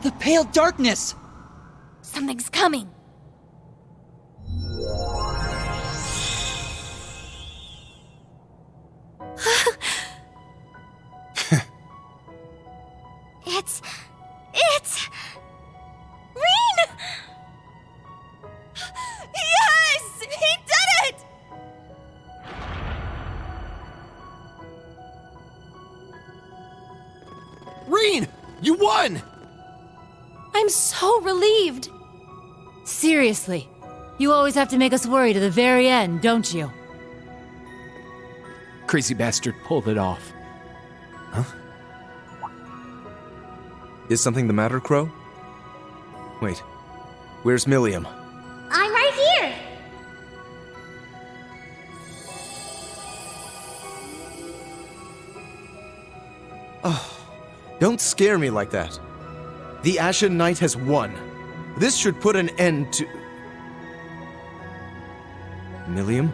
The pale darkness! Something's coming. It's... Reen! Yes! He did it! Reen! You won! I'm so relieved. Seriously, you always have to make us worry to the very end, don't you? Crazy bastard pulled it off. Huh? Is something the matter, Crow? Wait, where's Milliam? I'm right here! Oh, don't scare me like that. The Ashen Knight has won. This should put an end to... Milliam?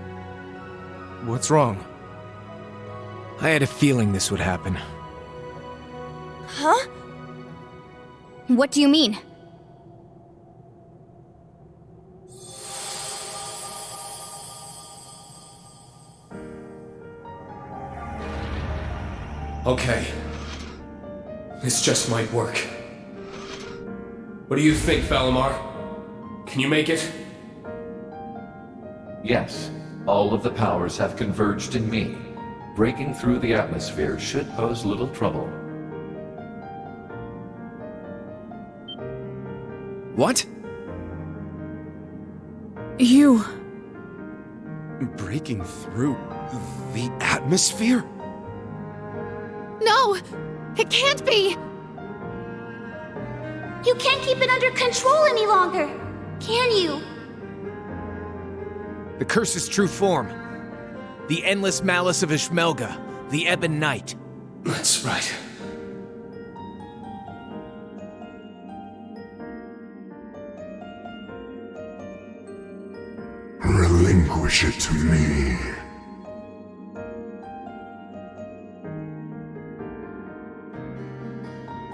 What's wrong? I had a feeling this would happen. Huh? What do you mean? Okay. This just might work. What do you think, Valimar? Can you make it? Yes, all of the powers have converged in me. Breaking through the atmosphere should pose little trouble. What? You... Breaking through the atmosphere? No! It can't be! You can't keep it under control any longer, can you? The curse's true form. The endless malice of Ishmelga, the Ebon Knight. That's right. Relinquish it to me.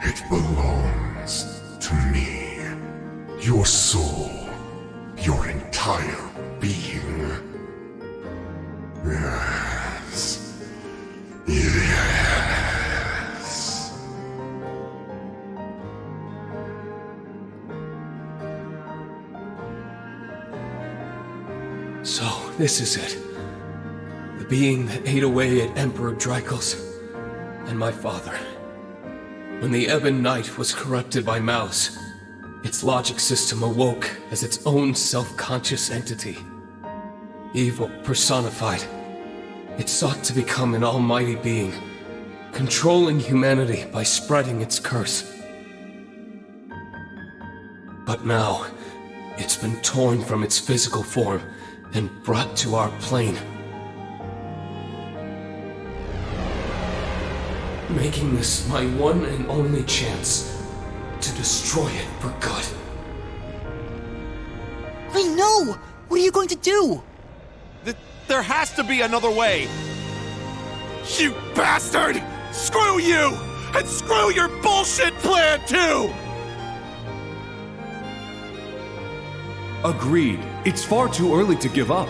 It belongs to me. Your soul, your entire being. Yes. Yes. So, this is it. The being that ate away at Emperor Drykel's and my father. When the Ebon Knight was corrupted by Malice, its logic system awoke as its own self-conscious entity. Evil personified. It sought to become an almighty being, controlling humanity by spreading its curse. But now, it's been torn from its physical form and brought to our plane. Making this my one and only chance to destroy it for good. Wait, no! What are you going to do? There has to be another way! You bastard! Screw you! And screw your bullshit plan, too! Agreed. It's far too early to give up.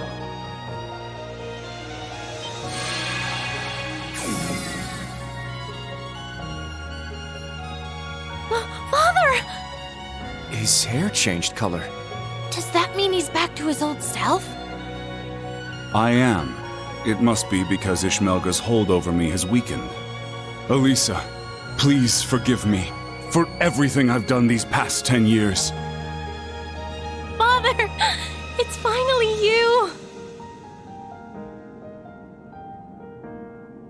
Father! His hair changed color. Does that mean he's back to his old self? I am. It must be because Ishmelga's hold over me has weakened. Elisa, please forgive me for everything I've done these past 10 years. Father! It's finally you!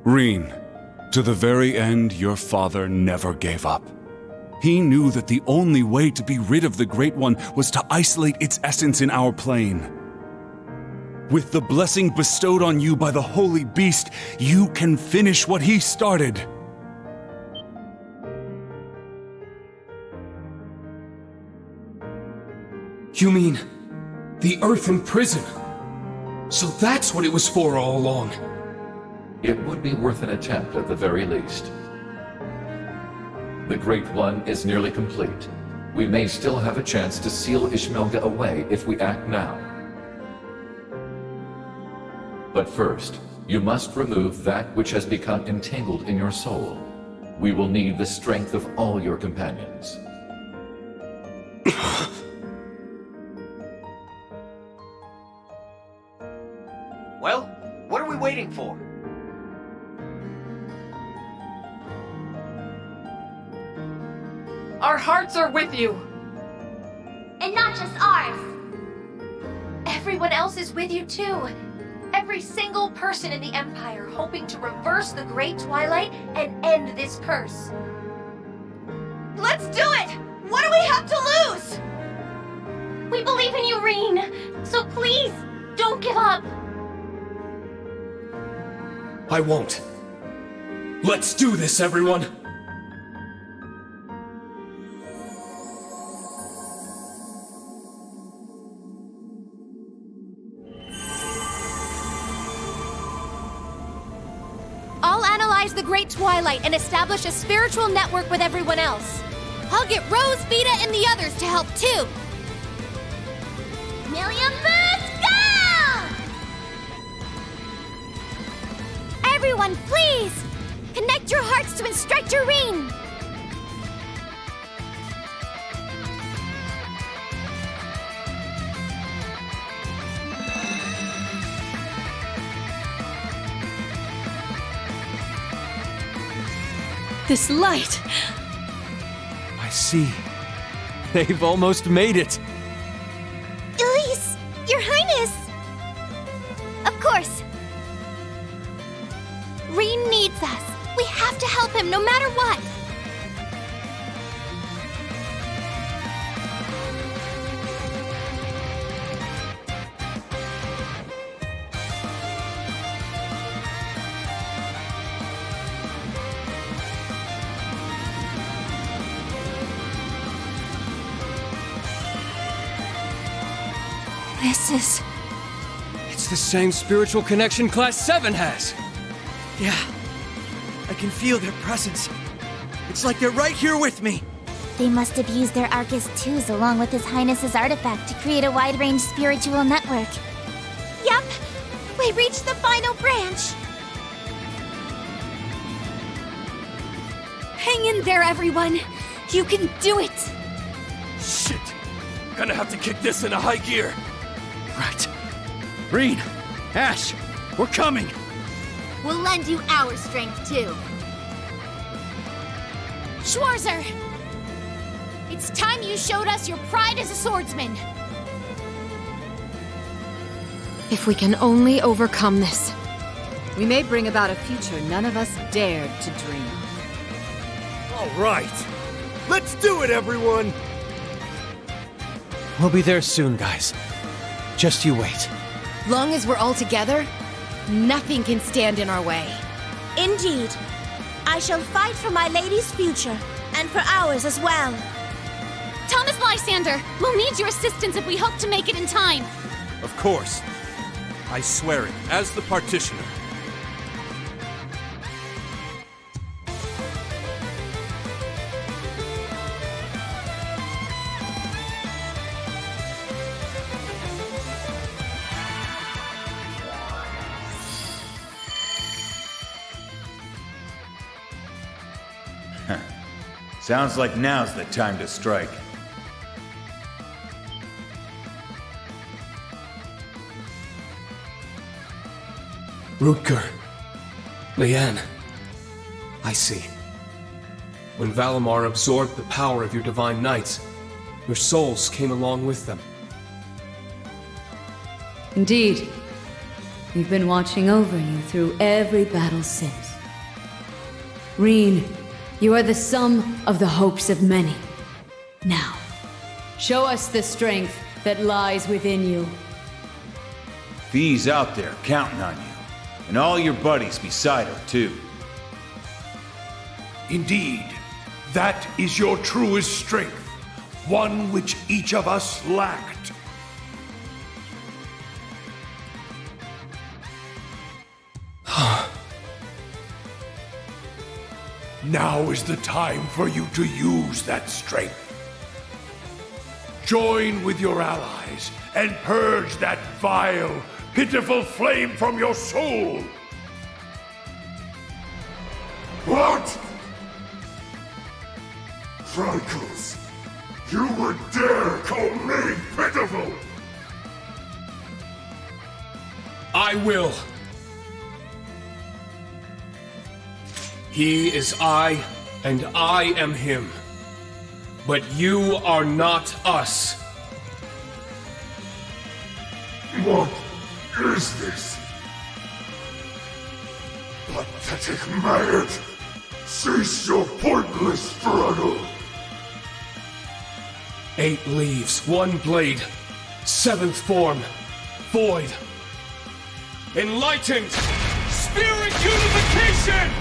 Reen, to the very end, your father never gave up. He knew that the only way to be rid of the Great One was to isolate its essence in our plane. With the blessing bestowed on you by the Holy Beast, you can finish what he started. You mean, the Earthen Prison? So that's what it was for all along. It would be worth an attempt at the very least. The Great One is nearly complete. We may still have a chance to seal Ishmelga away if we act now. But first, you must remove that which has become entangled in your soul. We will need the strength of all your companions. Well, what are we waiting for? Our hearts are with you. And not just ours. Everyone else is with you too. Every single person in the Empire hoping to reverse the Great Twilight and end this curse. Let's do it! What do we have to lose? We believe in you, Reen. So please, don't give up. I won't. Let's do this, everyone! I'll analyze the Great Twilight and establish a spiritual network with everyone else. I'll get Rose, Vita, and the others to help too. Million Boost, go! Everyone, please! Connect your hearts to Instructor Reen! This light! I see. They've almost made it. Elise! Your Highness! Of course. Reen needs us. We have to help him no matter what. This is... It's the same spiritual connection Class 7 has. Yeah. I can feel their presence. It's like they're right here with me. They must have used their Arcus twos along with His Highness's artifact to create a wide-range spiritual network. Yup! We reached the final branch! Hang in there, everyone! You can do it! Shit! Gonna have to kick this into high gear. Right. Reen! Ash! We're coming! We'll lend you our strength, too. Schwarzer! It's time you showed us your pride as a swordsman. If we can only overcome this, we may bring about a future none of us dared to dream. All right. Let's do it, everyone! We'll be there soon, guys. Just you wait. Long as we're all together, nothing can stand in our way. Indeed. I shall fight for my lady's future, and for ours as well. Thomas Lysander, we'll need your assistance if we hope to make it in time. Of course. I swear it, as the partitioner. Sounds like now's the time to strike. Rutger. Leanne. I see. When Valimar absorbed the power of your divine knights, your souls came along with them. Indeed. We've been watching over you through every battle since. Reen, you are the sum of the hopes of many. Now, show us the strength that lies within you. Fee's out there counting on you, and all your buddies beside her, too. Indeed, that is your truest strength, one which each of us lacked. Now is the time for you to use that strength. Join with your allies and purge that vile, pitiful flame from your soul! What? Drykos, you would dare call me pitiful? I will. He is I, and I am him. But you are not us. What is this? Pathetic maggot! Cease your pointless struggle! 8 leaves, 1 blade, 7th form, void. Enlightened! Spirit unification!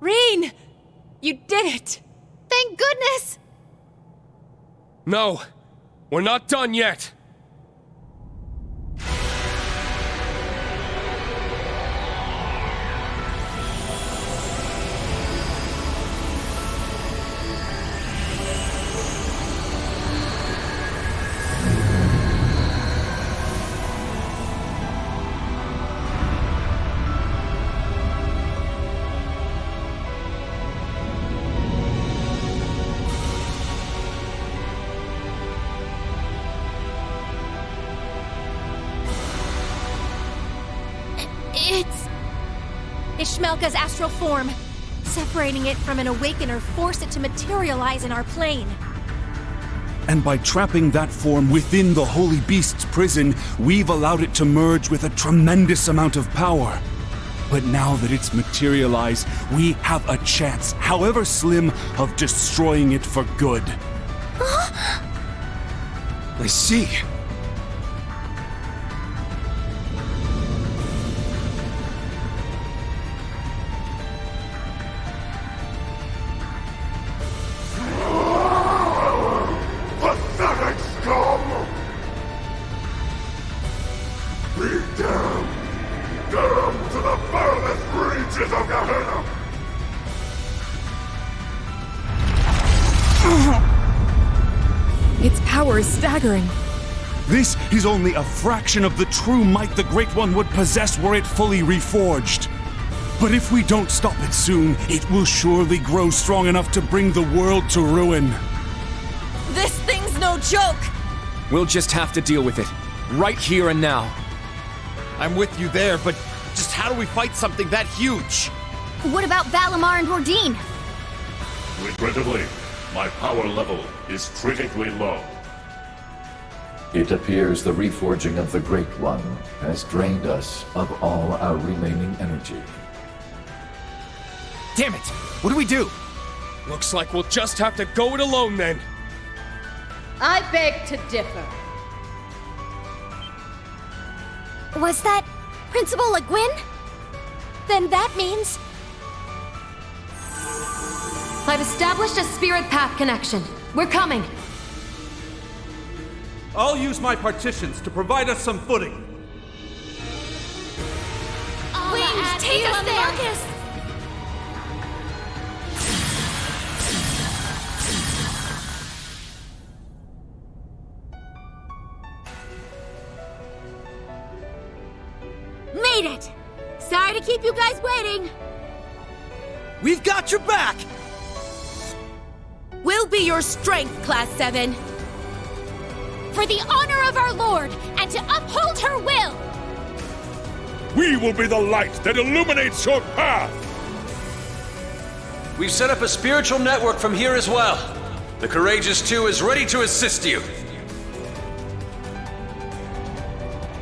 Reen! You did it! Thank goodness! No, we're not done yet. It's Ishmelka's astral form. Separating it from an awakener forced it to materialize in our plane. And by trapping that form within the Holy Beast's prison, we've allowed it to merge with a tremendous amount of power. But now that it's materialized, we have a chance, however slim, of destroying it for good. I see. Pathetic scum! Be damned! Damned to the furthest reaches of Gehenna! Its power is staggering. This is only a fraction of the true might the Great One would possess were it fully reforged. But if we don't stop it soon, it will surely grow strong enough to bring the world to ruin. This thing's no joke! We'll just have to deal with it, right here and now. I'm with you there, but just how do we fight something that huge? What about Valimar and Ordine? Regrettably, my power level is critically low. It appears the reforging of the Great One has drained us of all our remaining energy. Damn it! What do we do? Looks like we'll just have to go it alone then. I beg to differ. Was that Principal Le Guin? Then that means... I've established a spirit path connection. We're coming. I'll use my partitions to provide us some footing. Wings, take us there! Marcus. Made it! Sorry to keep you guys waiting. We've got your back! We'll be your strength, Class 7. For the honor of our Lord, and to uphold her will! We will be the light that illuminates your path! We've set up a spiritual network from here as well. The Courageous 2 is ready to assist you.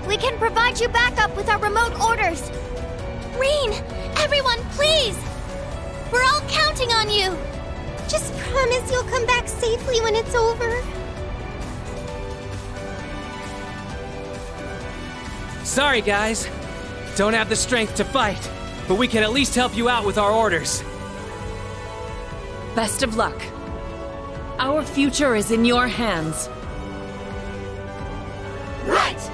We can provide you backup with our remote orders. Rean, everyone, please! We're all counting on you! Just promise you'll come back safely when it's over. Sorry, guys. Don't have the strength to fight, but we can at least help you out with our orders. Best of luck. Our future is in your hands. Right!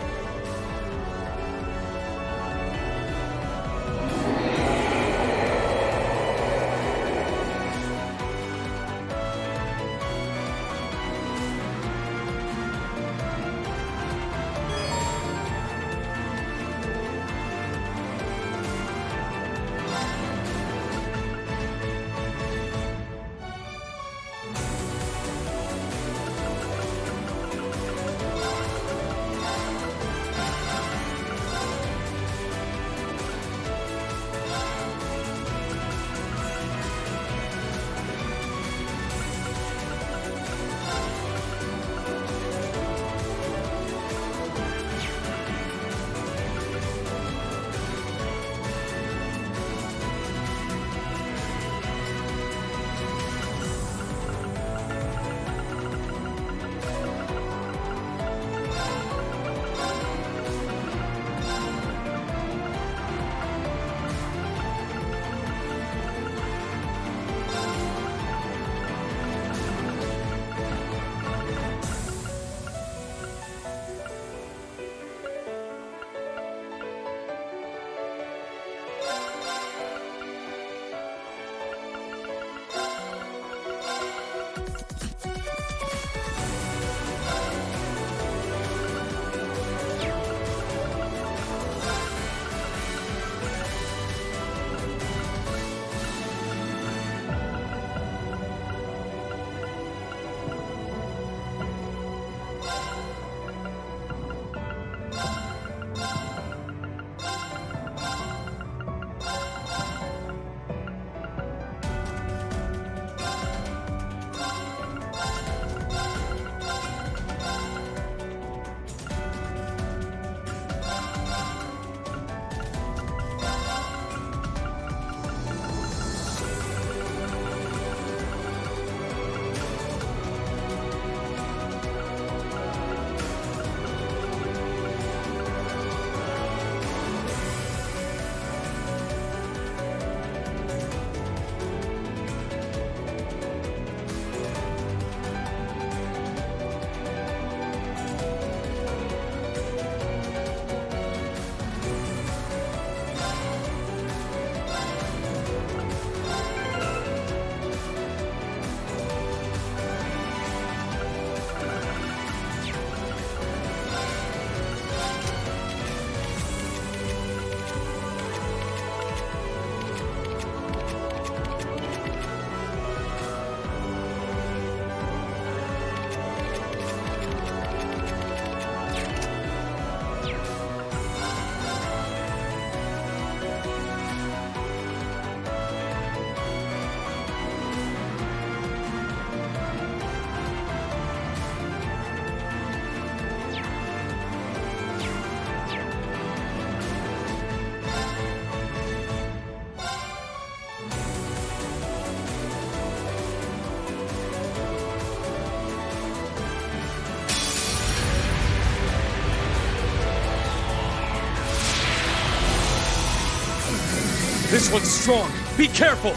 This one's strong. Be careful!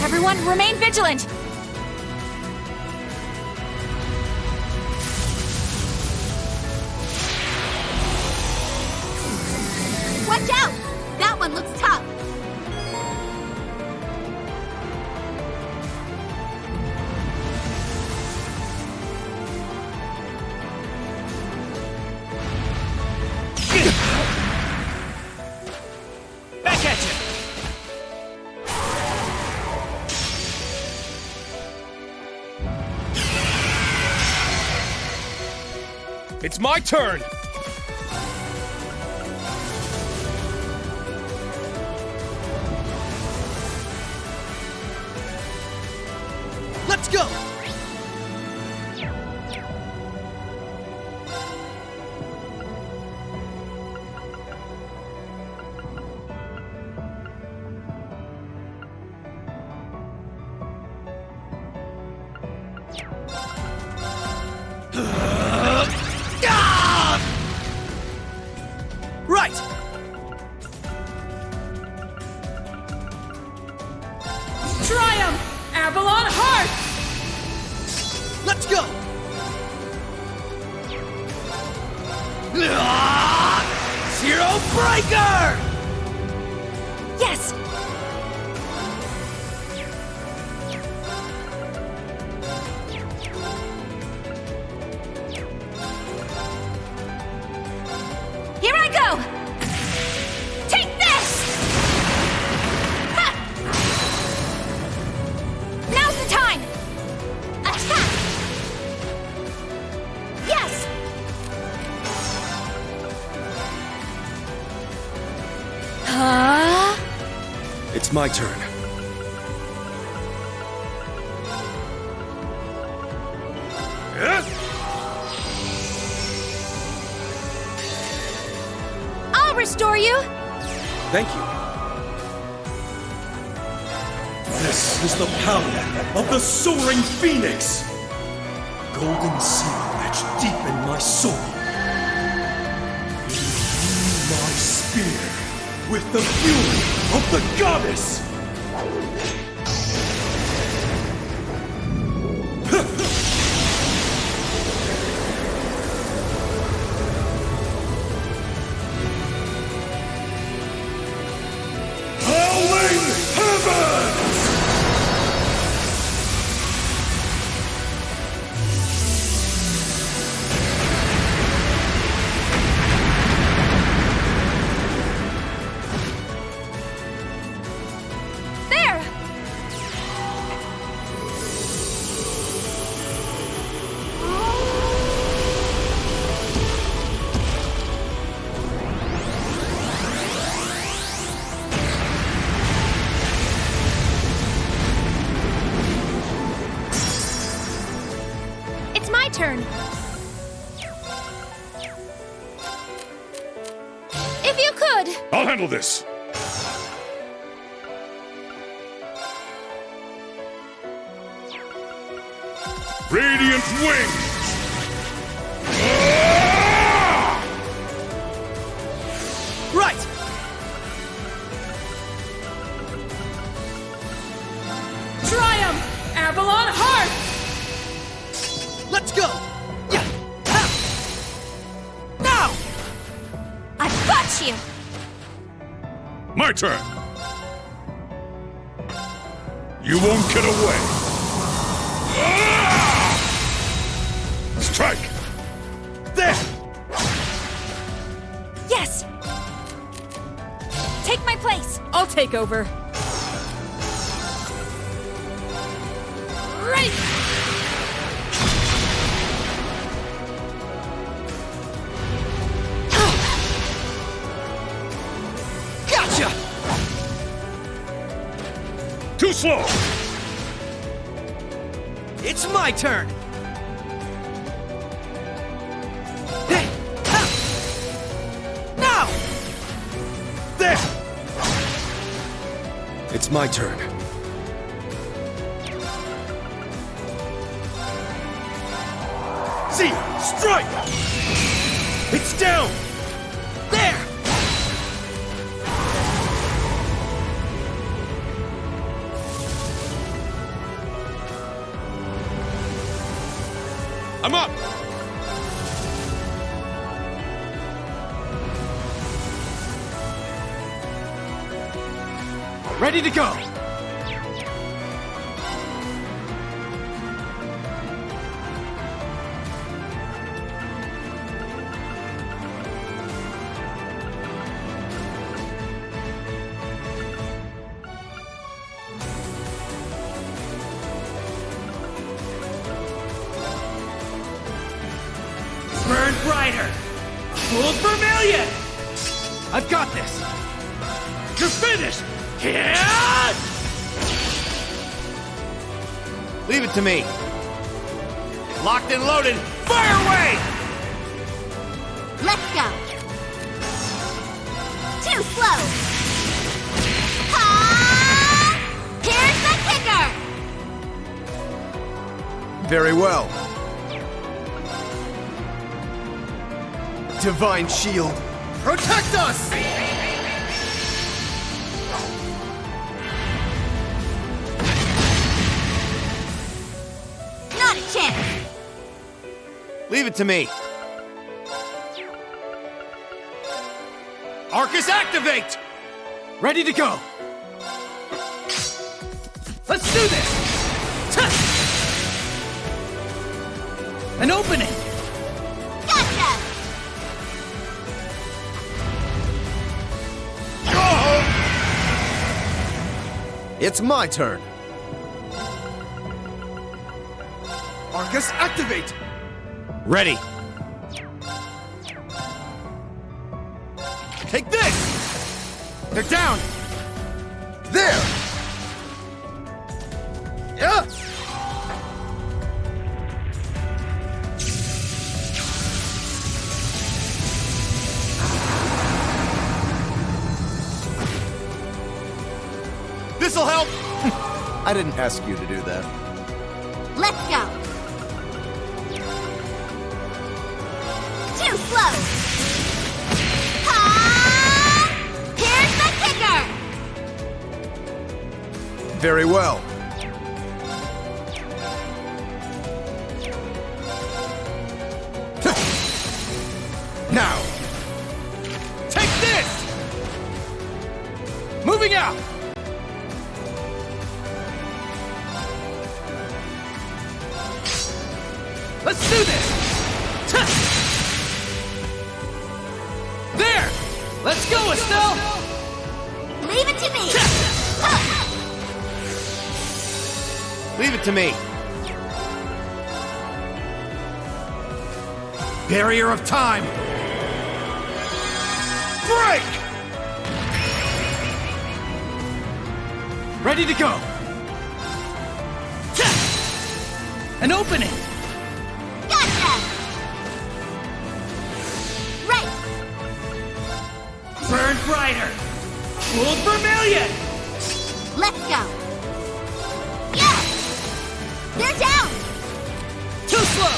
Everyone, remain vigilant! Watch out! That one looks tough! Back at you! It's my turn! Let's go! Right! Triumph! Avalon Heart! Let's go! Zero Breaker! Yes! Here I go! Take this! Ha! Now's the time! Attack! Yes! Huh? It's my turn. I'll restore you! Thank you. This is the power of the soaring phoenix! Golden seal etched deep in my soul. Imbue my spear with the fury of the goddess! Howling heavens! There! It's my turn. If you could. I'll handle this. Radiant wings! Right! Triumph! Avalon Heart! Let's go! Yeah! Ha! Now! I've got you! My turn! You won't get away! Strike! There! Yes! Take my place! I'll take over. Right! Gotcha! Too slow! It's my turn! Hey! Ha! Now! There! It's my turn. Z! Strike! It's down! There! I'm up! Ready to go! Burn brighter! Full vermilion! I've got this! You're finished! Yeah! Leave it to me. Locked and loaded. Fire away! Let's go. Too slow. Ha! Here's the kicker. Very well. Divine shield. Protect us! Not a chance. Leave it to me. Arcus, activate! Ready to go. Let's do this! An opening! Gotcha! It's my turn. Arcus, activate! Ready. Take this! They're down! There! Yeah! This'll help! I didn't ask you to do that. Let's go. Too slow. Ha! Here's the kicker. Very well. Now! Take this! Moving out! Let's do this! There! Let's go, Estelle! Leave it to me. Leave it to me. Barrier of time. Break! Ready to go! An opening! Gotcha! Right! Burn brighter! Cooled vermilion! Let's go! Yeah! They're down! Too slow!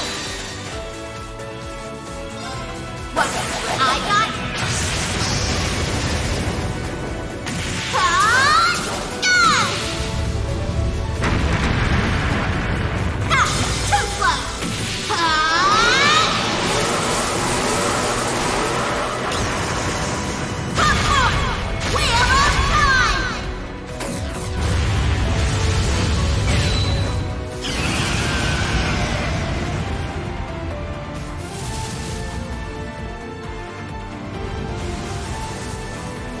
What? I got... Ha! Yeah! Ha! Too slow! Ha! Popcorn! Wheel of time!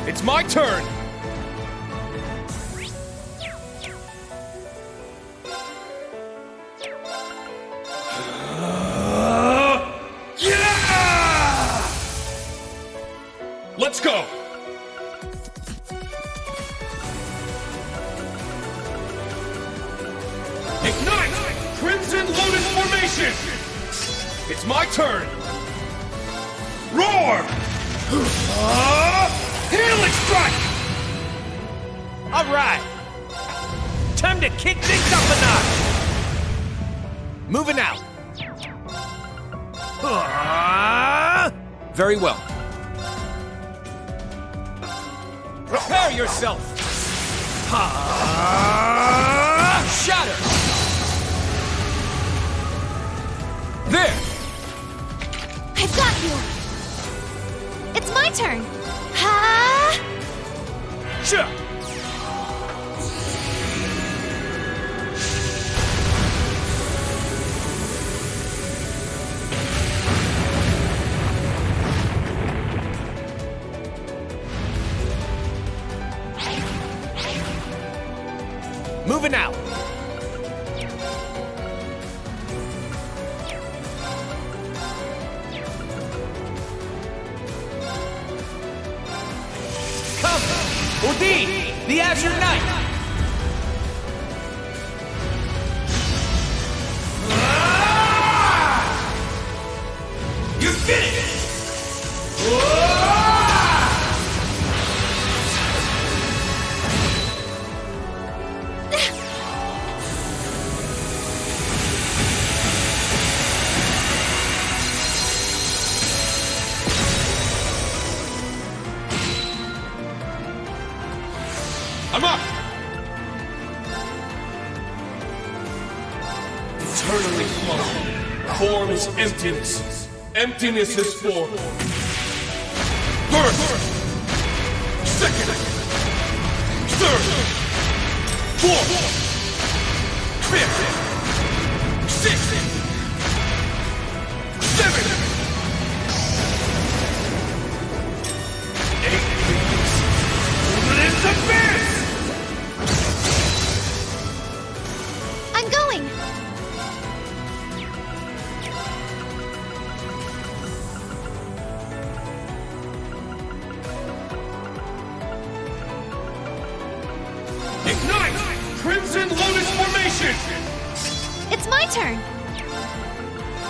It's my turn! Yeah! Let's go! Ignite! Crimson Lotus Formation! It's my turn! Roar! Healing Strike! Alright! Time to kick things up a notch! Moving out! Very well. Prepare yourself! Shatter! There! I've got you! It's my turn! Ha! Sure! Moving out! Come! Udine! The Azure Knight! eternally flow. Form is emptiness. Emptiness is form. First, second, third, fourth, fifth, sixth, seventh, eighth, abyss! I'm going! Ignite! Crimson Lotus Formation! It's my turn!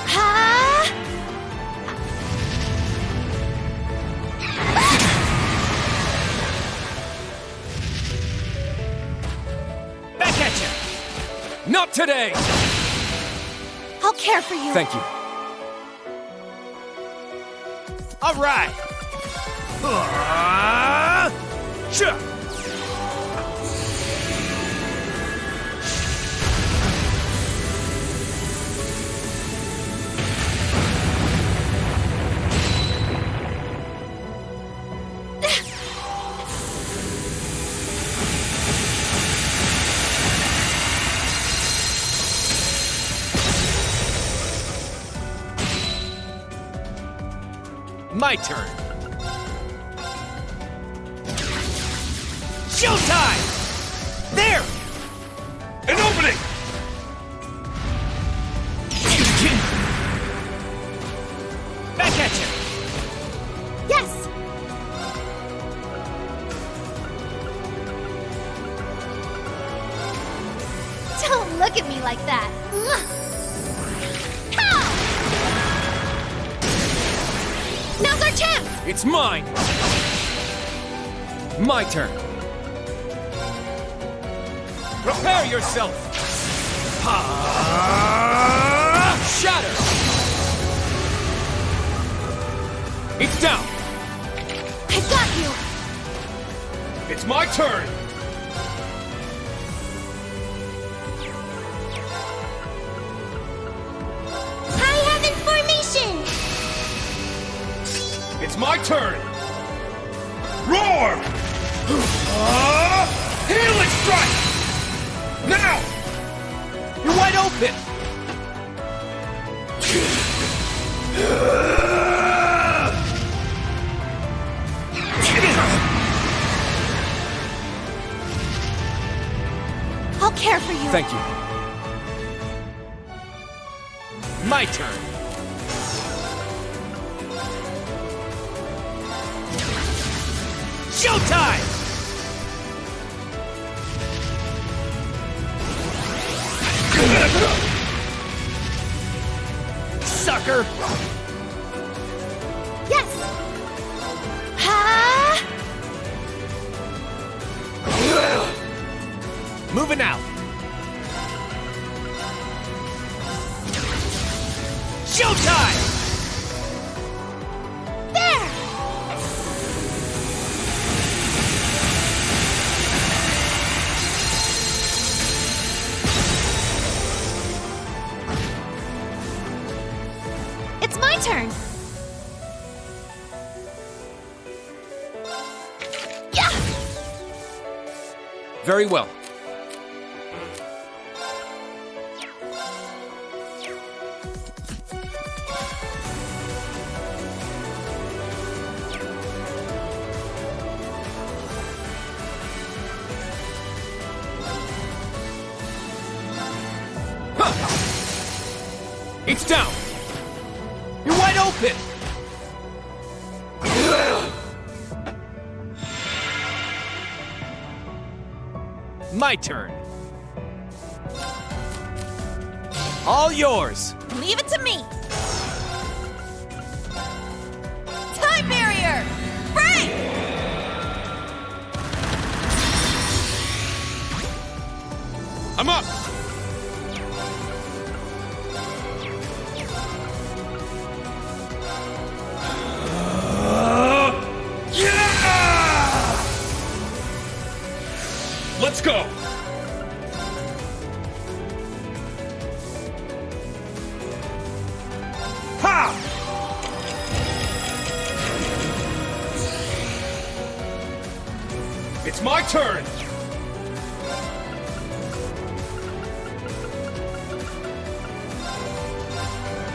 Ha! Back at you! Not today! I'll care for you. Thank you. All right. Sure. My turn. Showtime! There! An opening! Back at you! Yes! Don't look at me like that! Now's our chance! It's mine! My turn. Prepare yourself! Shatter! It's down! I got you! It's my turn! High Heaven Formation! It's my turn! Roar! Healing Strike! Now! You're wide open! I'll care for you. Thank you. My turn. Showtime! Sucker! Yes! Ha! Moving out. Showtime! There! It's my turn. Yeah! Very well. It's down! You're wide open! My turn. All yours! Leave it to me! Time barrier! Break! I'm up! Let's go! my turn!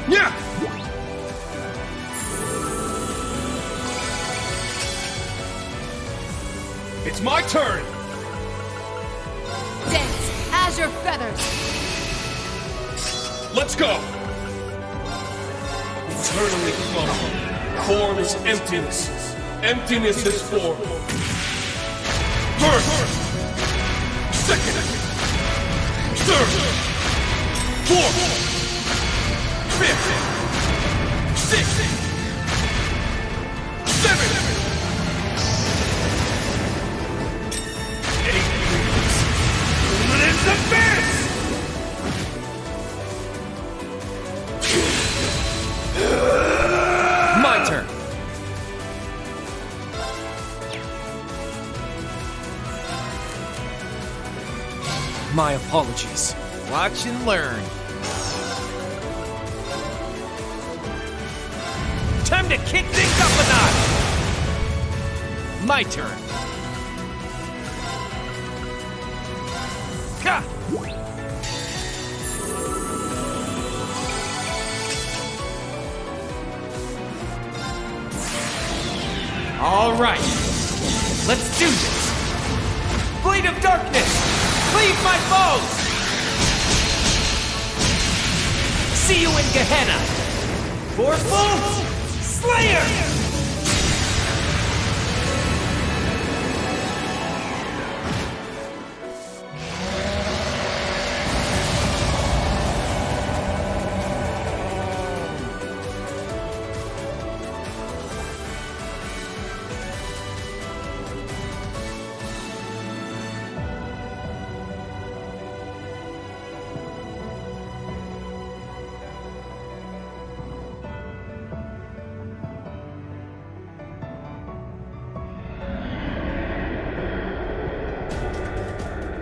Yeah! It's my turn! Dance as your feathers! Let's go! Eternally flowing. Form is emptiness. Emptiness is form. First! Second! Third! Fourth! Fifth! Sixth! Seventh! 8 years! Luminous abyss! My turn! My apologies. Watch and learn. Time to kick things up a notch! My turn. Ha! All right. Let's do this. Blade of Darkness! Cleave my foes! See you in Gehenna! Forceful Slayer!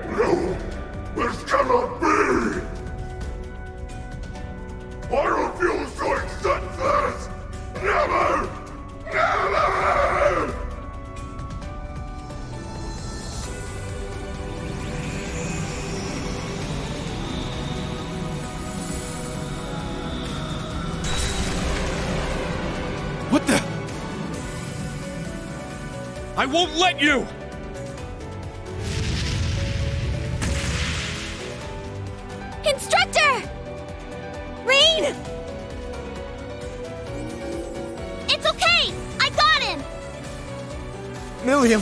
No! This cannot be! I refuse to accept this! Never! Never! What the? I won't let you! Instructor! Rain! It's okay! I got him! Milliam!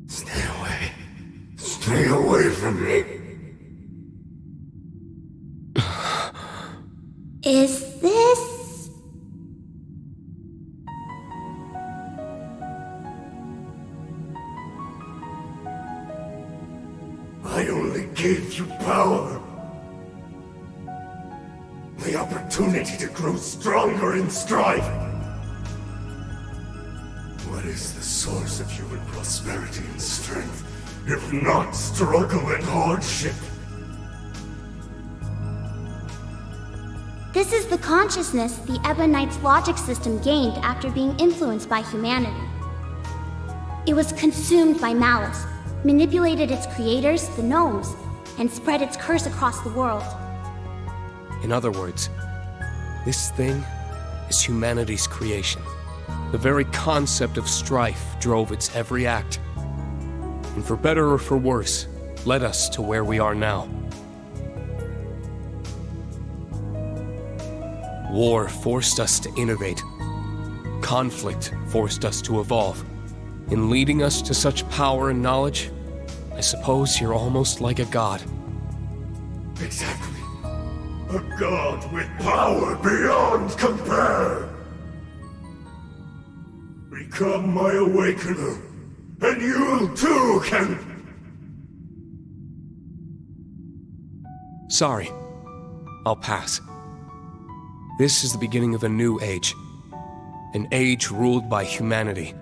Stay away. Stay away from me. Is this... I only gave you power. The opportunity to grow stronger in strife. What is the source of human prosperity and strength, if not struggle and hardship? This is the consciousness the Ebonite's logic system gained after being influenced by humanity. It was consumed by malice, manipulated its creators, the gnomes, and spread its curse across the world. In other words, this thing is humanity's creation. The very concept of strife drove its every act. And for better or for worse, led us to where we are now. War forced us to innovate. Conflict forced us to evolve. In leading us to such power and knowledge, I suppose you're almost like a god. Exactly. A god with power beyond compare. Become my awakener, and you too can... sorry. I'll pass. This is the beginning of a new age. An age ruled by humanity.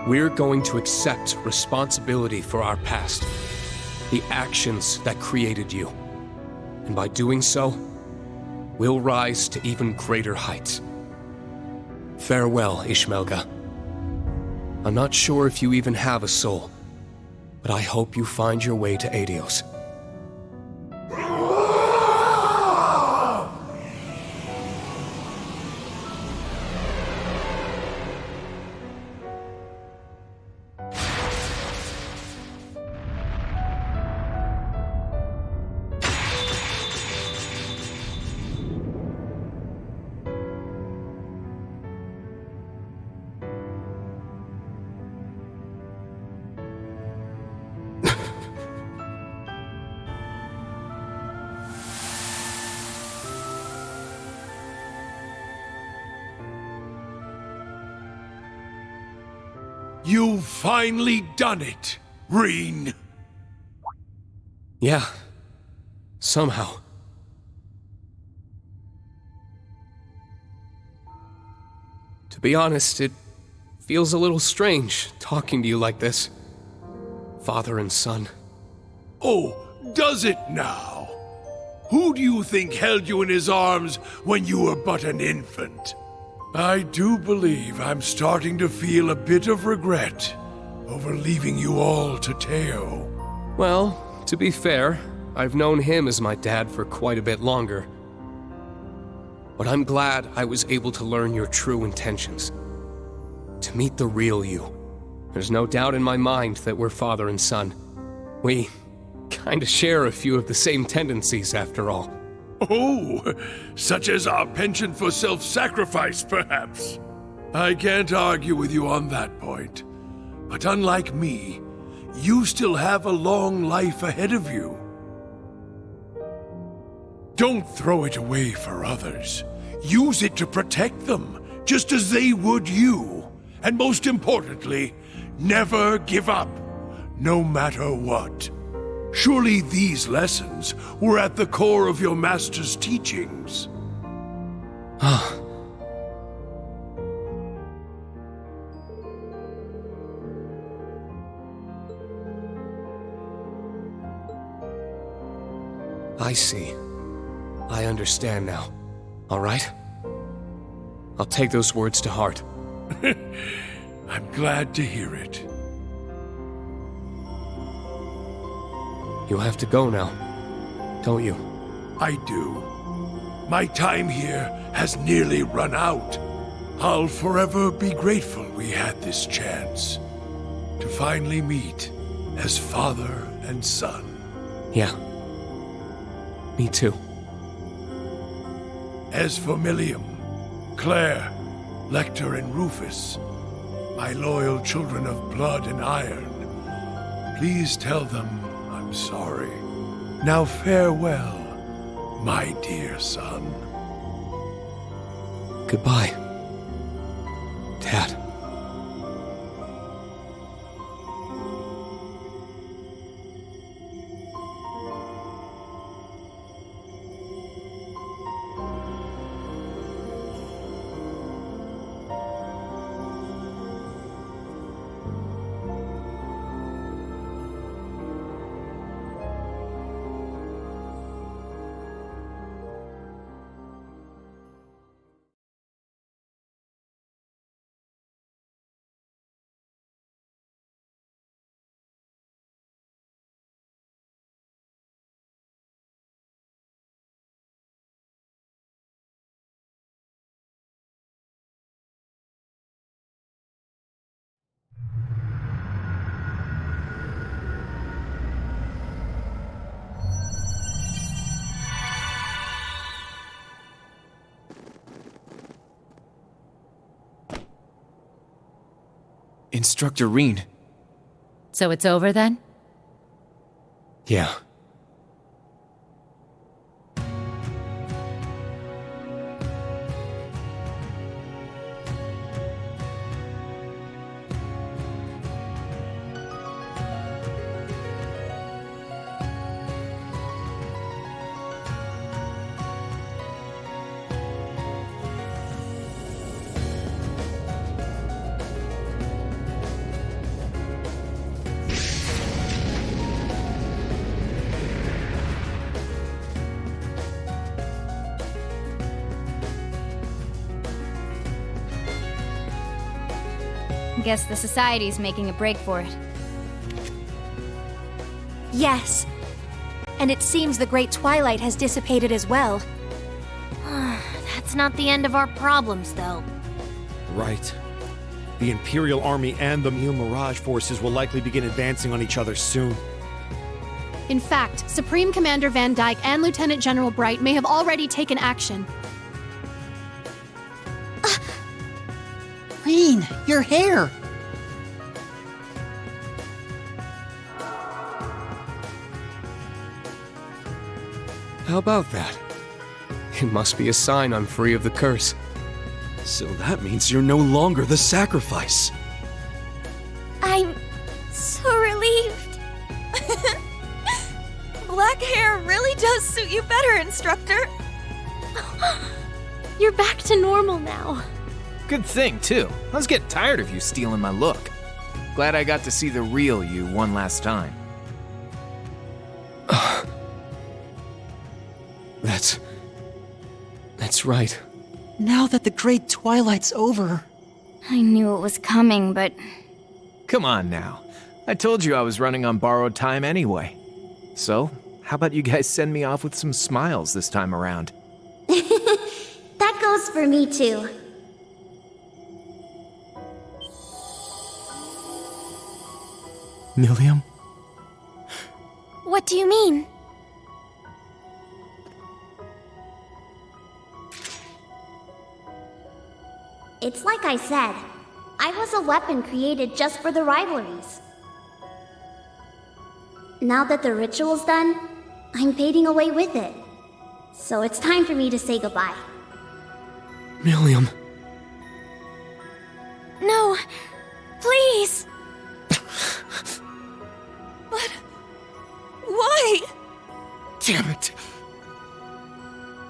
We're going to accept responsibility for our past, the actions that created you. And by doing so, we'll rise to even greater heights. Farewell, Ishmelga. I'm not sure if you even have a soul, but I hope you find your way to Adios. You've finally done it, Reen. Yeah. Somehow. To be honest, it feels a little strange talking to you like this. Father and son. Oh, does it now? Who do you think held you in his arms when you were but an infant? I do believe I'm starting to feel a bit of regret over leaving you all to Teo. Well, to be fair, I've known him as my dad for quite a bit longer. But I'm glad I was able to learn your true intentions. To meet the real you. There's no doubt in my mind that we're father and son. We kinda share a few of the same tendencies, after all. Oh, such as our penchant for self-sacrifice, perhaps. I can't argue with you on that point. But unlike me, you still have a long life ahead of you. Don't throw it away for others. Use it to protect them, just as they would you. And most importantly, never give up, no matter what. Surely these lessons were at the core of your master's teachings. I see. I understand now. All right? I'll take those words to heart. I'm glad to hear it. You have to go now, don't you? I do. My time here has nearly run out. I'll forever be grateful we had this chance to finally meet as father and son. Yeah. Me too. As for Millium, Claire, Lecter, and Rufus, my loyal children of blood and iron, please tell them I'm sorry. Now farewell, my dear son. Goodbye, Dad. Instructor Reen. So it's over then? Yeah. Guess the Society's making a break for it. Yes. And it seems the Great Twilight has dissipated as well. That's not the end of our problems, though. Right. The Imperial Army and the Mu Mirage forces will likely begin advancing on each other soon. In fact, Supreme Commander Van Dyke and Lieutenant General Bright may have already taken action. Reen, your hair! How about that? It must be a sign I'm free of the curse. So that means you're no longer the sacrifice. I'm so relieved. Black hair really does suit you better, Instructor. You're back to normal now. Good thing, too. I was getting tired of you stealing my look. Glad I got to see the real you one last time. That's right. Now that the Great Twilight's over... I knew it was coming, but... Come on now. I told you I was running on borrowed time anyway. So, how about you guys send me off with some smiles this time around? That goes for me too. Milliam? What do you mean? It's like I said. I was a weapon created just for the rivalries. Now that the ritual's done, I'm fading away with it. So it's time for me to say goodbye. Milliam. No, please. But why? Damn it.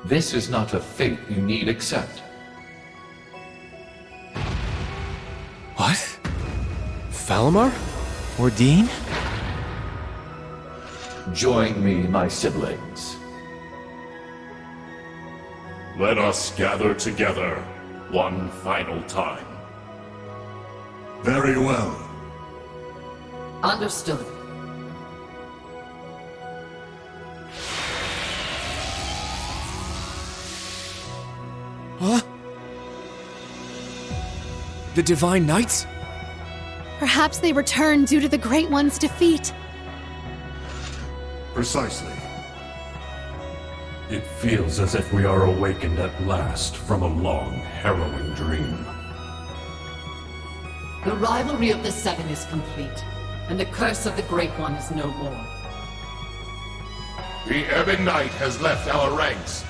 This is not a fate you need accept. What? Falamar? Ordine? Join me, my siblings. Let us gather together one final time. Very well. Understood. Huh? The Divine Knights? Perhaps they returned due to the Great One's defeat. Precisely. It feels as if we are awakened at last from a long, harrowing dream. The rivalry of the Seven is complete, and the curse of the Great One is no more. The Ebon Knight has left our ranks,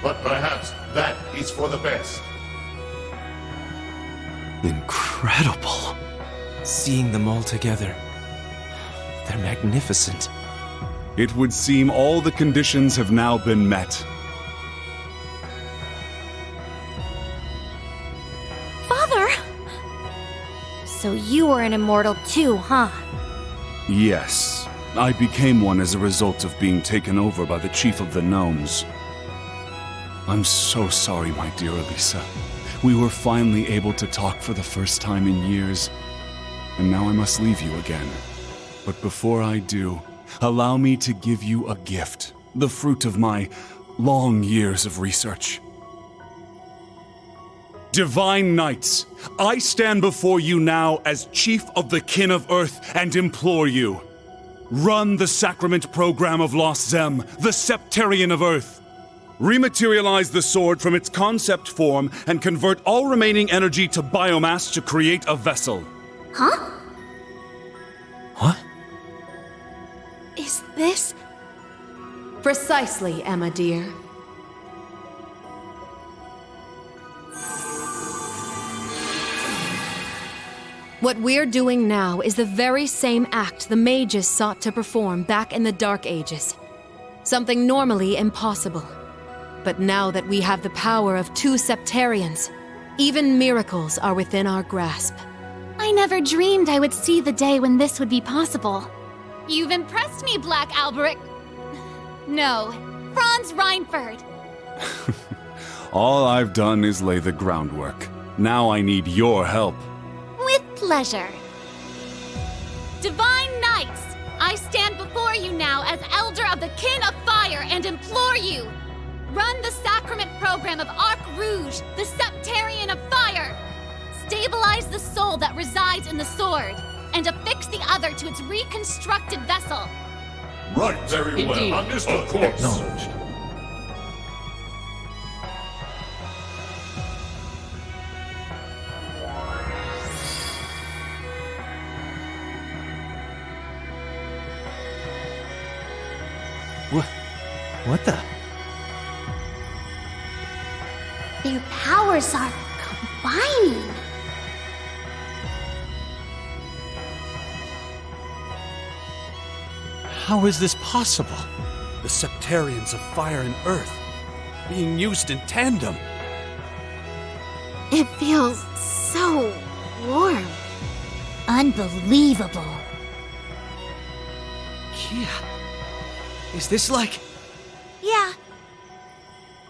but perhaps that is for the best. Incredible. Seeing them all together. They're magnificent. It would seem all the conditions have now been met. Father! So you were an immortal too, huh? Yes, I became one as a result of being taken over by the Chief of the Gnomes. I'm so sorry, my dear Elisa. We were finally able to talk for the first time in years, and now I must leave you again. But before I do, allow me to give you a gift, the fruit of my long years of research. Divine Knights, I stand before you now as Chief of the Kin of Earth and implore you. Run the Sacrament Program of Lost Zem, the Septarian of Earth. Rematerialize the sword from its concept form and convert all remaining energy to biomass to create a vessel. Huh? What? Is this... Precisely, Emma dear. What we're doing now is the very same act the mages sought to perform back in the Dark Ages. Something normally impossible. But now that we have the power of 2 Septarians, even miracles are within our grasp. I never dreamed I would see the day when this would be possible. You've impressed me, Black Alberic. No, Franz Reinford. All I've done is lay the groundwork. Now I need your help. With pleasure. Divine Knights, I stand before you now as Elder of the Kin of Fire and implore you, run the sacrament program of Arc Rouge, the Septarian of Fire. Stabilize the soul that resides in the sword, and affix the other to its reconstructed vessel. Right, very well. Understood. Of course. Acknowledged. What the? Their powers are combining. How is this possible? The Septarians of Fire and Earth being used in tandem. It feels so warm. Unbelievable. Kia, is this like... Yeah.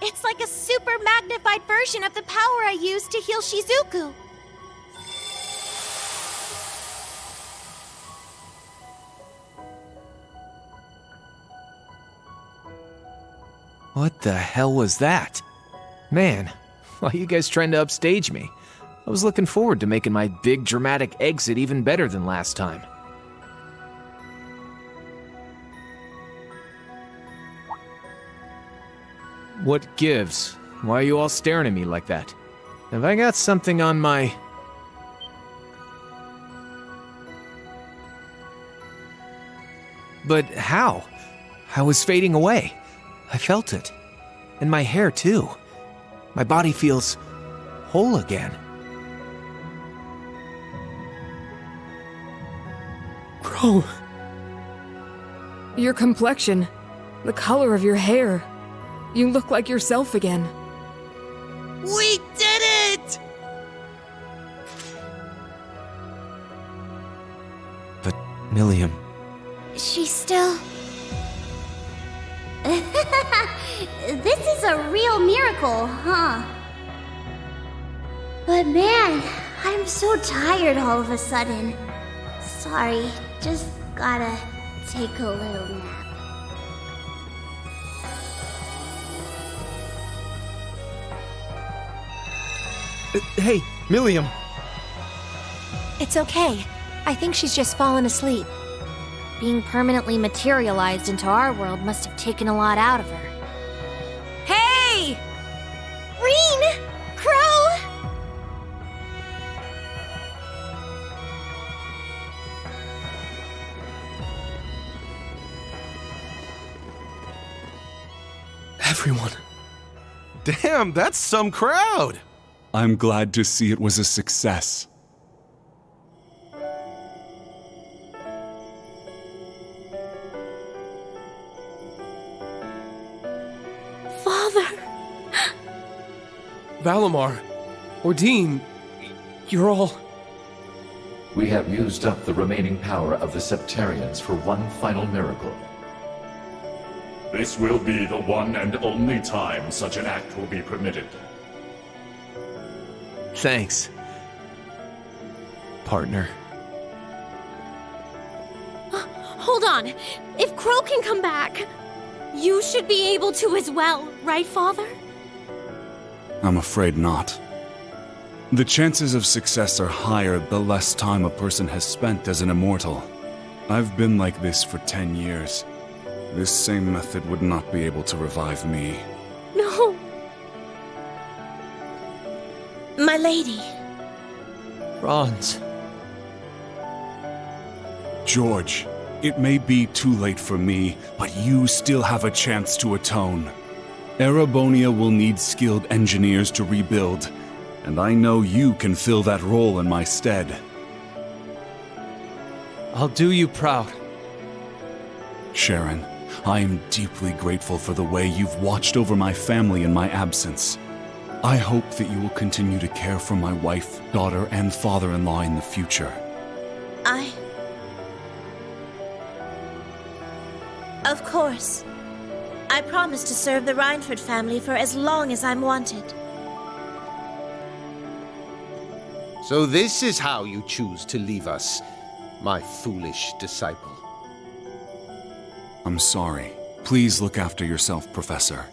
It's like a super magnified version of the power I used to heal Shizuku. What the hell was that? Man, why are you guys trying to upstage me? I was looking forward to making my big dramatic exit even better than last time. What gives? Why are you all staring at me like that? Have I got something on my... But how? I was fading away. I felt it. And my hair, too. My body feels whole again. Crow. Your complexion, the color of your hair. You look like yourself again. We did it! But, Milliam... She's still... This is a real miracle, huh? But man, I'm so tired all of a sudden. Sorry, just gotta take a little nap. Hey, Milliam! It's okay. I think she's just fallen asleep. Being permanently materialized into our world must have taken a lot out of her. Hey! Reen! Crow! Everyone. Damn, that's some crowd! I'm glad to see it was a success. Valimar, Ordine, you're all... We have used up the remaining power of the Septarians for one final miracle. This will be the one and only time such an act will be permitted. Thanks, partner. Hold on. If Crow can come back, you should be able to as well, right, Father? I'm afraid not. The chances of success are higher the less time a person has spent as an immortal. I've been like this for 10 years. This same method would not be able to revive me. No. My lady. Franz. George, it may be too late for me, but you still have a chance to atone. Erebonia will need skilled engineers to rebuild, and I know you can fill that role in my stead. I'll do you proud. Sharon, I am deeply grateful for the way you've watched over my family in my absence. I hope that you will continue to care for my wife, daughter, and father-in-law in the future. Of course. I promise to serve the Reinford family for as long as I'm wanted. So this is how you choose to leave us, my foolish disciple. I'm sorry. Please look after yourself, Professor.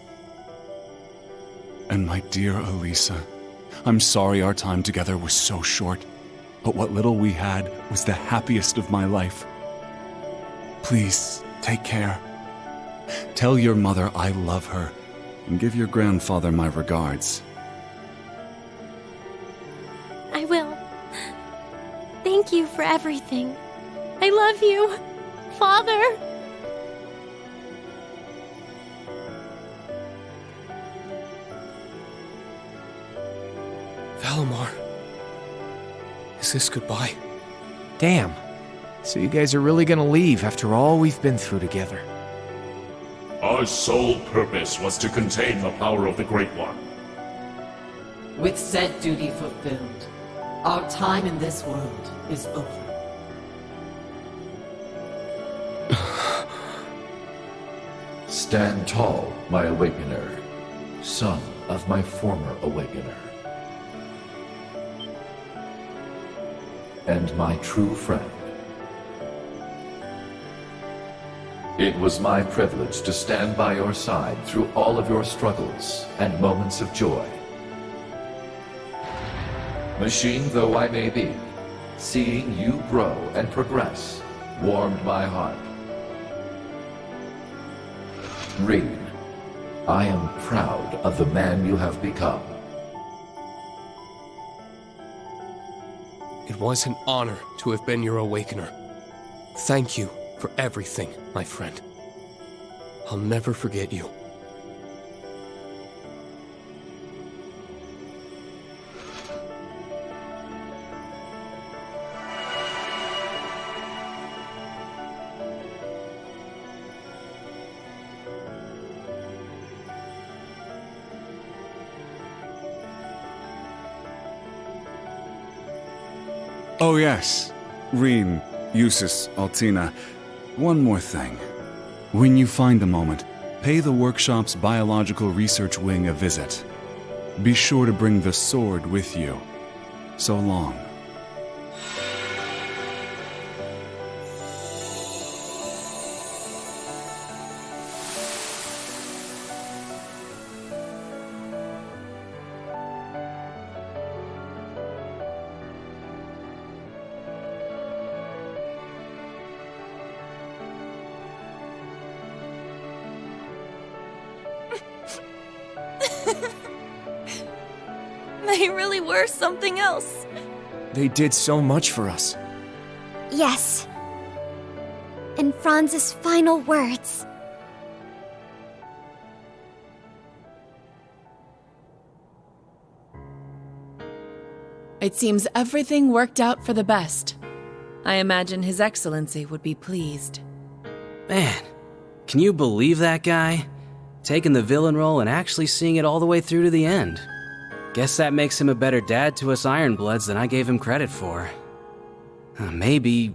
And my dear Elisa, I'm sorry our time together was so short, but what little we had was the happiest of my life. Please, take care. Tell your mother I love her, and give your grandfather my regards. I will. Thank you for everything. I love you, Father. Valimar. Is this goodbye? Damn. So you guys are really gonna leave after all we've been through together? Our sole purpose was to contain the power of the Great One. With said duty fulfilled, our time in this world is over. Stand tall, my awakener, son of my former awakener. And my true friend. It was my privilege to stand by your side through all of your struggles and moments of joy. Machine though I may be, seeing you grow and progress warmed my heart. Reed, I am proud of the man you have become. It was an honor to have been your awakener. Thank you for everything, my friend. I'll never forget you. Oh yes, Reem, Eustace, Altina. One more thing. When you find a moment, pay the workshop's biological research wing a visit. Be sure to bring the sword with you. So long. They really were something else. They did so much for us. Yes. And Franz's final words. It seems everything worked out for the best. I imagine His Excellency would be pleased. Man, can you believe that guy? Taking the villain role and actually seeing it all the way through to the end. Guess that makes him a better dad to us Ironbloods than I gave him credit for. Maybe,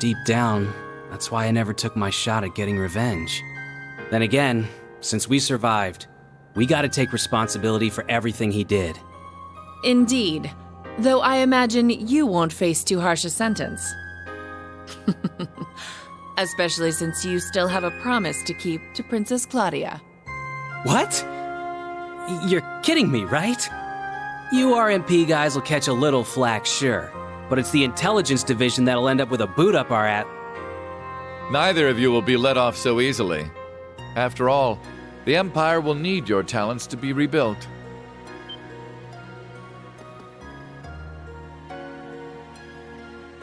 deep down, that's why I never took my shot at getting revenge. Then again, since we survived, we gotta take responsibility for everything he did. Indeed. Though I imagine you won't face too harsh a sentence. Especially since you still have a promise to keep to Princess Claudia. What? You're kidding me, right? You RMP guys will catch a little flack, sure. But it's the intelligence division that'll end up with a boot up our at. Neither of you will be let off so easily. After all, the Empire will need your talents to be rebuilt.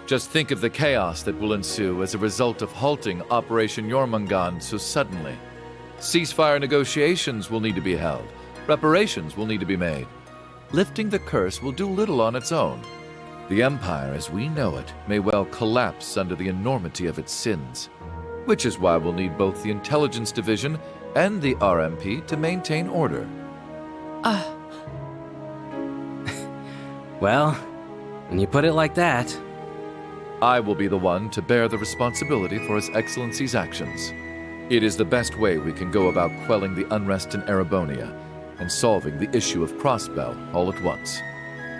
Just think of the chaos that will ensue as a result of halting Operation Jormungand so suddenly. Ceasefire negotiations will need to be held. Reparations will need to be made. Lifting the curse will do little on its own. The Empire as we know it may well collapse under the enormity of its sins. Which is why we'll need both the Intelligence Division and the RMP to maintain order. Well, when you put it like that... I will be the one to bear the responsibility for His Excellency's actions. It is the best way we can go about quelling the unrest in Erebonia and solving the issue of Crossbell all at once.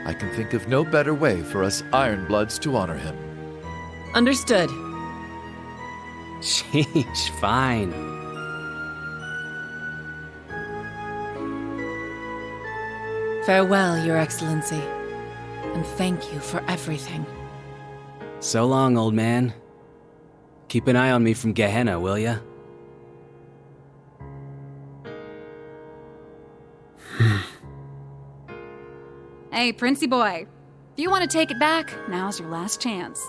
I can think of no better way for us Ironbloods to honor him. Understood. Sheesh, fine. Farewell, Your Excellency, and thank you for everything. So long, old man. Keep an eye on me from Gehenna, will ya? Hey, Princey boy. If you want to take it back, now's your last chance.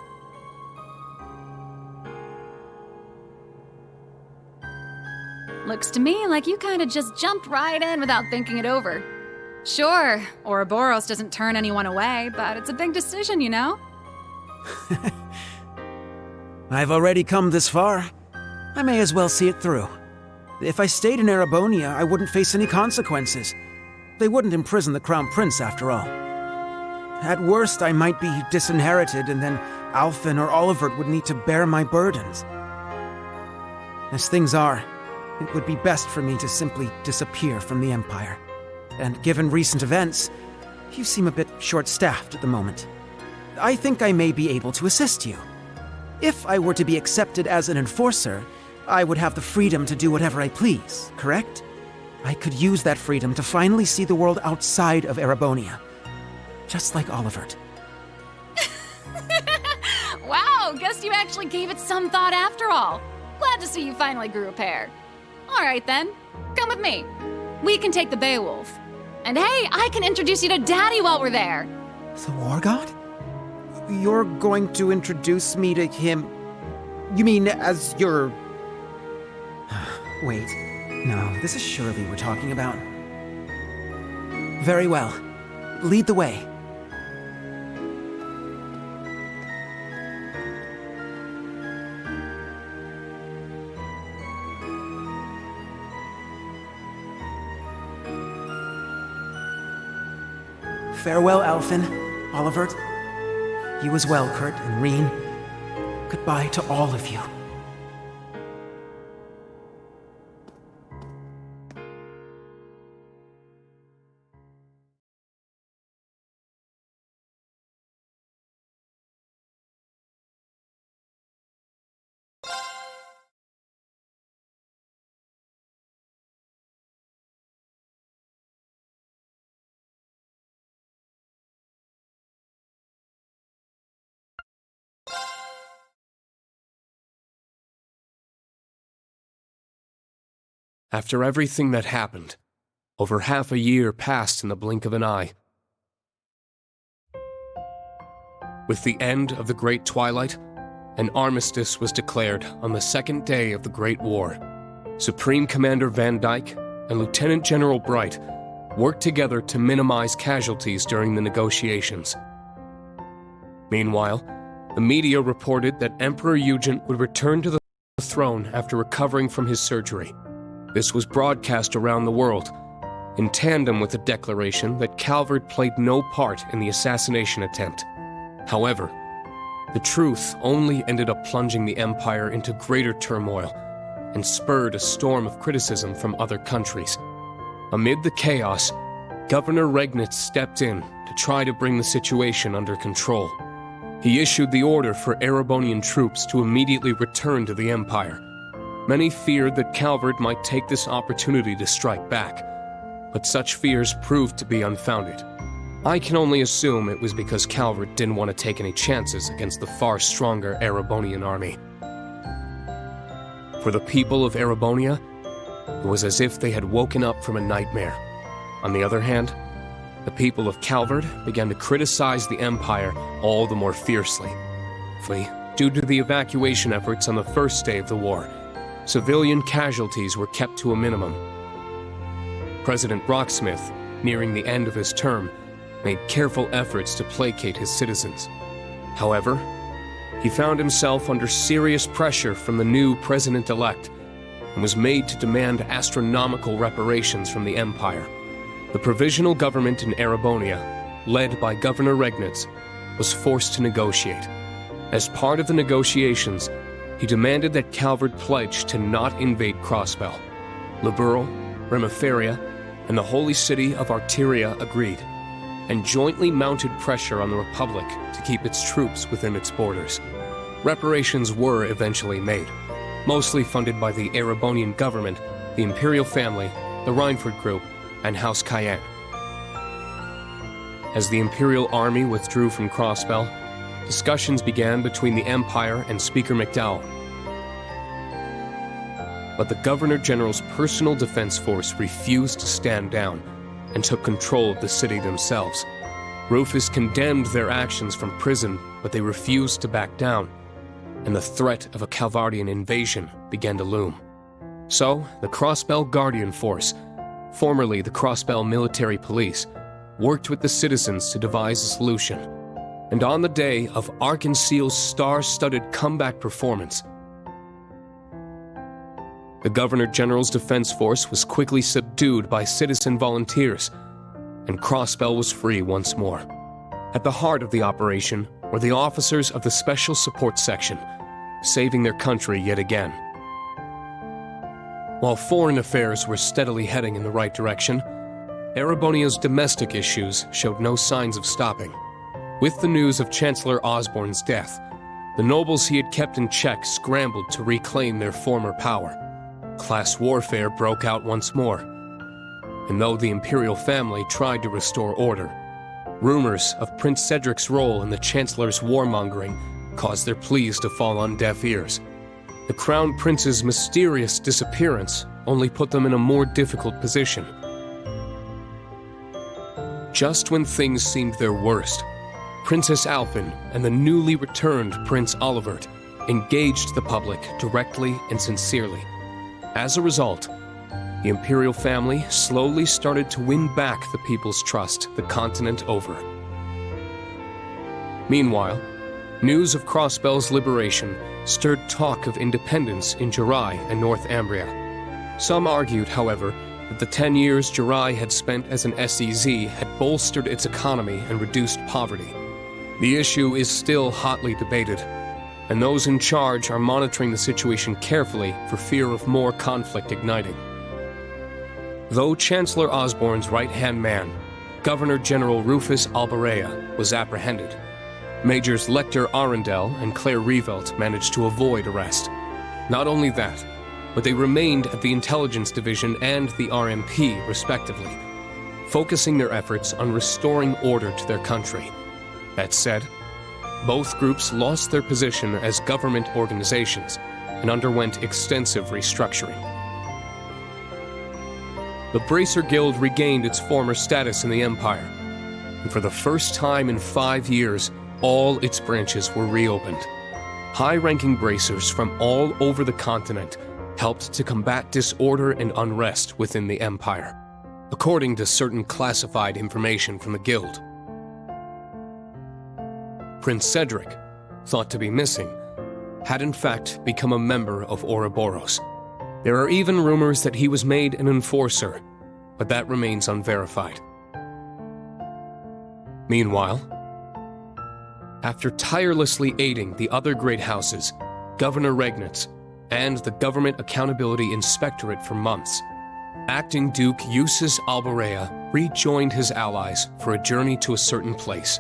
Looks to me like you kind of just jumped right in without thinking it over. Sure, Ouroboros doesn't turn anyone away, but it's a big decision, you know? I've already come this far. I may as well see it through. If I stayed in Erebonia, I wouldn't face any consequences. They wouldn't imprison the Crown Prince, after all. At worst, I might be disinherited, and then Alphen or Olivert would need to bear my burdens. As things are, it would be best for me to simply disappear from the Empire. And given recent events, you seem a bit short-staffed at the moment. I think I may be able to assist you. If I were to be accepted as an enforcer, I would have the freedom to do whatever I please, correct? I could use that freedom to finally see the world outside of Erebonia. Just like Olivert. Wow, guess you actually gave it some thought after all. Glad to see you finally grew a pair. All right then, come with me. We can take the Beowulf. And hey, I can introduce you to Daddy while we're there. The War God? You're going to introduce me to him? You mean as your... Wait, no, this is Shirley we're talking about. Very well. Lead the way. Farewell, Alphen, Olivert. You as well, Kurt and Reen. Goodbye to all of you. After everything that happened, over half a year passed in the blink of an eye. With the end of the Great Twilight, an armistice was declared on the second day of the Great War. Supreme Commander Van Dyke and Lieutenant General Bright worked together to minimize casualties during the negotiations. Meanwhile, the media reported that Emperor Eugent would return to the throne after recovering from his surgery. This was broadcast around the world, in tandem with the declaration that Calvert played no part in the assassination attempt. However, the truth only ended up plunging the Empire into greater turmoil and spurred a storm of criticism from other countries. Amid the chaos, Governor Regnitz stepped in to try to bring the situation under control. He issued the order for Erebonian troops to immediately return to the Empire. Many feared that Calvert might take this opportunity to strike back, but such fears proved to be unfounded. I can only assume it was because Calvert didn't want to take any chances against the far stronger Erebonian army. For the people of Erebonia, it was as if they had woken up from a nightmare. On the other hand, the people of Calvert began to criticize the Empire all the more fiercely. Due to the evacuation efforts on the first day of the war, civilian casualties were kept to a minimum. President Rocksmith, nearing the end of his term, made careful efforts to placate his citizens. However, he found himself under serious pressure from the new president-elect and was made to demand astronomical reparations from the Empire. The provisional government in Erebonia, led by Governor Regnitz, was forced to negotiate. As part of the negotiations, he demanded that Calvert pledge to not invade Crossbell. Liberl, Remiferia, and the holy city of Arteria agreed. and jointly mounted pressure on the Republic to keep its troops within its borders. Reparations were eventually made, mostly funded by the Erebonian government, the Imperial family, the Reinford Group, and House Cayenne. As the Imperial army withdrew from Crossbell, discussions began between the Empire and Speaker McDowell. But the Governor General's personal defense force refused to stand down and took control of the city themselves. Rufus condemned their actions from prison, but they refused to back down, and the threat of a Calvardian invasion began to loom. So, the Crossbell Guardian Force, formerly the Crossbell Military Police, worked with the citizens to devise a solution. And on the day of Arkanseal's star-studded comeback performance, the Governor General's defense force was quickly subdued by citizen volunteers, and Crossbell was free once more. At the heart of the operation were the officers of the Special Support Section, saving their country yet again. While foreign affairs were steadily heading in the right direction, Erebonia's domestic issues showed no signs of stopping. With the news of Chancellor Osborne's death, the nobles he had kept in check scrambled to reclaim their former power. Class warfare broke out once more, and though the Imperial family tried to restore order, rumors of Prince Cedric's role in the Chancellor's warmongering caused their pleas to fall on deaf ears. The Crown Prince's mysterious disappearance only put them in a more difficult position. Just when things seemed their worst, Princess Alpin and the newly returned Prince Olivert engaged the public directly and sincerely. As a result, the Imperial family slowly started to win back the people's trust the continent over. Meanwhile, news of Crossbell's liberation stirred talk of independence in Jirai and North Ambria. Some argued, however, that the 10 years Jirai had spent as an SEZ had bolstered its economy and reduced poverty. The issue is still hotly debated, and those in charge are monitoring the situation carefully for fear of more conflict igniting. Though Chancellor Osborne's right-hand man, Governor General Rufus Albarea, was apprehended, Majors Lecter Arundel and Claire Reveldt managed to avoid arrest. Not only that, but they remained at the Intelligence Division and the RMP, respectively, focusing their efforts on restoring order to their country. That said, both groups lost their position as government organizations and underwent extensive restructuring. The Bracer Guild regained its former status in the Empire, and for the first time in 5 years, all its branches were reopened. High-ranking bracers from all over the continent helped to combat disorder and unrest within the Empire, according to certain classified information from the Guild. Prince Cedric, thought to be missing, had in fact become a member of Ouroboros. There are even rumors that he was made an enforcer, but that remains unverified. Meanwhile, after tirelessly aiding the other great houses, Governor Regnitz, and the Government Accountability Inspectorate for months, Acting Duke Eustace Albarea rejoined his allies for a journey to a certain place.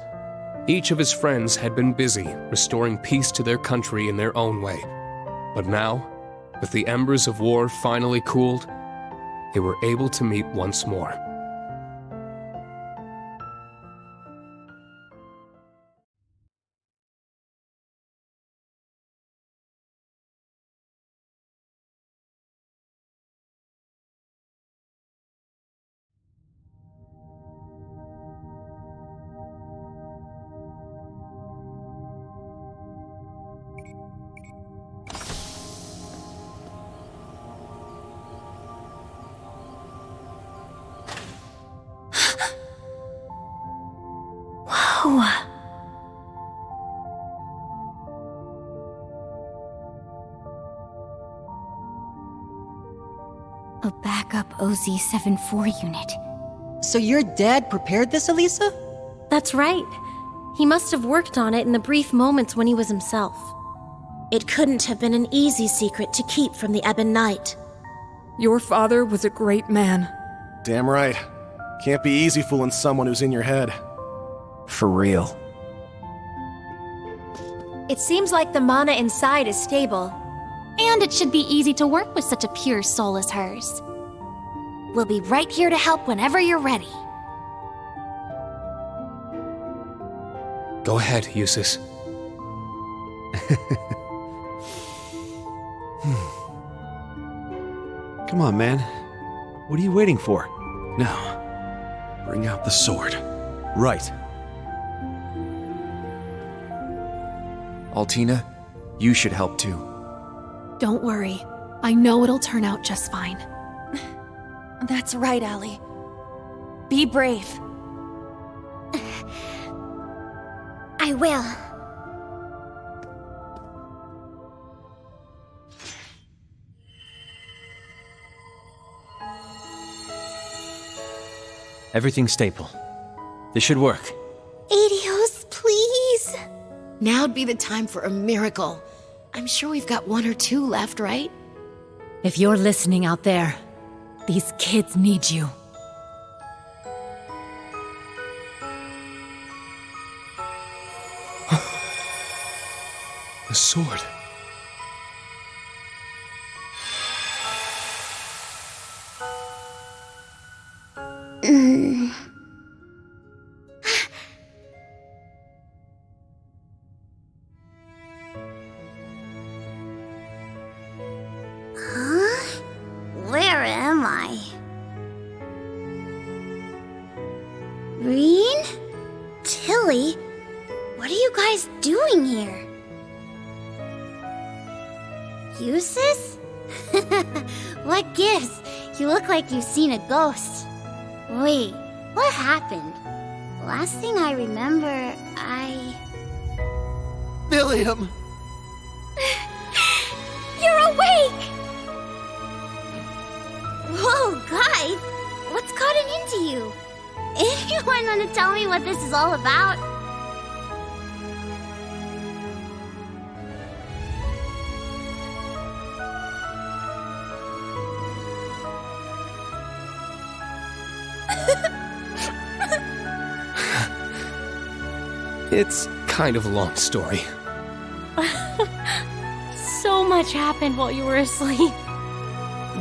Each of his friends had been busy restoring peace to their country in their own way. But now, with the embers of war finally cooled, they were able to meet once more. A backup OZ-74 unit. So your dad prepared this, Elisa? That's right. He must have worked on it in the brief moments when he was himself. It couldn't have been an easy secret to keep from the Ebon Knight. Your father was a great man. Damn right. Can't be easy fooling someone who's in your head. For real. It seems like the mana inside is stable. And it should be easy to work with such a pure soul as hers. We'll be right here to help whenever you're ready. Go ahead, Eustace. Come on, man. What are you waiting for? Now, bring out the sword. Right. Altina, you should help too. Don't worry. I know it'll turn out just fine. That's right, Allie. Be brave. I will. Everything's stable. This should work. Adios, please. Now'd be the time for a miracle. I'm sure we've got 1 or 2 left, right? If you're listening out there, these kids need you. The sword. Huh? Where am I? Reen? Tilly? What are you guys doing here? Eustace? What gives? You look like you've seen a ghost. Wait, what happened? Last thing I remember, William! You're awake! Whoa, guys! What's gotten into you? Anyone want to tell me what this is all about? It's kind of a long story. So much happened while you were asleep.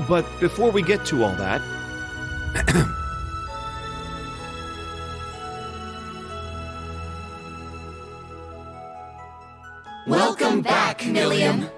But before we get to all that... Welcome back, Milliam.